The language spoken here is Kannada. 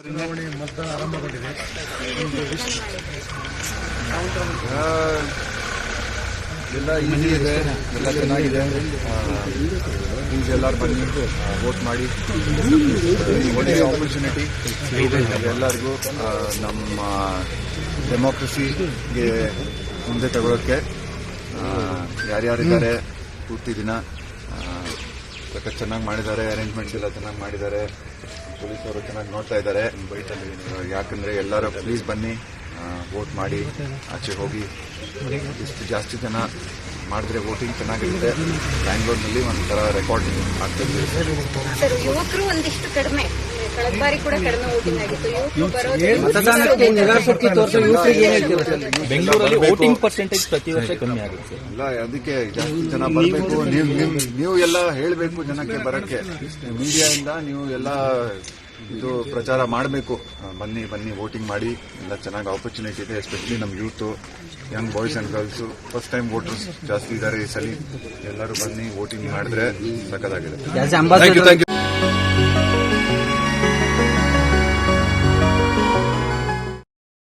ಚುನಾವಣೆ ಮತ ಆರಂಭಗೊಂಡಿದೆ. ಎಲ್ಲ ಈಸಿ ಇದೆ, ಎಲ್ಲ ಚೆನ್ನಾಗಿದೆ. ಪ್ಲೀಸ್ ಎಲ್ಲರೂ ಬನ್ನಿ, ವೋಟ್ ಮಾಡಿ. ಒಳ್ಳೆ ಆಪರ್ಚುನಿಟಿ ಎಲ್ಲರಿಗೂ ನಮ್ಮ ಡೆಮೋಕ್ರಸಿಗೆ ಮುಂದೆ ತಗೊಳ್ಳೋಕ್ಕೆ. ಯಾರ್ಯಾರಿದ್ದಾರೆ ಪೂರ್ತಿ ದಿನ ಚೆನ್ನಾಗಿ ಮಾಡಿದ್ದಾರೆ, ಅರೇಂಜ್ಮೆಂಟ್ಸ್ ಎಲ್ಲ ಚೆನ್ನಾಗಿ ಮಾಡಿದ್ದಾರೆ, ಪೊಲೀಸವರು ಚೆನ್ನಾಗಿ ನೋಡ್ತಾ ಇದ್ದಾರೆ. ಯಾಕಂದರೆ ಎಲ್ಲರೂ ಪ್ಲೀಸ್ ಬನ್ನಿ, ವೋಟ್ ಮಾಡಿ, ಆಚೆ ಹೋಗಿ. ಇಷ್ಟು ಜಾಸ್ತಿ ಜನ ಮಾಡಿದ್ರೆ ವೋಟಿಂಗ್ ಚೆನ್ನಾಗಿರುತ್ತೆ. ಬ್ಯಾಂಗ್ಳೂರಿನಲ್ಲಿ ಒಂಥರ ರೆಕಾರ್ಡ್ ಆಗ್ತಿದೆ. ಸರ್, ಯುವಕರು ಒಂದಿಷ್ಟು ಕಡಿಮೆ, ಕಳೆದ ಬಾರಿ ಕೂಡ ಕಡಿಮೆ ವೋಟಿಂಗ್ ಆಗಿತ್ತು. ಬೆಂಗಳೂರಲ್ಲಿ ವೋಟಿಂಗ್ ಪರ್ಸೆಂಟೇಜ್ ಪ್ರತಿ ವರ್ಷ ಕಮ್ಮಿ ಆಗುತ್ತೆ. ಇಲ್ಲ, ಅದಕ್ಕೆ ಜಾಸ್ತಿ ಜನ ಬರಬೇಕು. ನೀವು ಎಲ್ಲ ಹೇಳಬೇಕು ಜನಕ್ಕೆ ಬರಕ್ಕೆ. ಮೀಡಿಯಾದಿಂದ ನೀವು ಎಲ್ಲ ಇದು ಪ್ರಚಾರ ಮಾಡಬೇಕು. ಬನ್ನಿ ಬನ್ನಿ, ವೋಟಿಂಗ್ ಮಾಡಿ. ಎಲ್ಲ ಚೆನ್ನಾಗಿ ಆಪರ್ಚುನಿಟಿ ಇದೆ. ಎಸ್ಪೆಷಲಿ ನಮ್ಮ youth, young boys and girls, first time voters ಜಾಸ್ತಿ ಇದ್ದಾರೆ ಈ ಸಲ. ಎಲ್ಲರೂ ಬನ್ನಿ, ವೋಟಿಂಗ್ ಮಾಡಿದ್ರೆ ಸಕ್ಕತ್ತಾಗಿದೆ. ಥ್ಯಾಂಕ್ ಯು.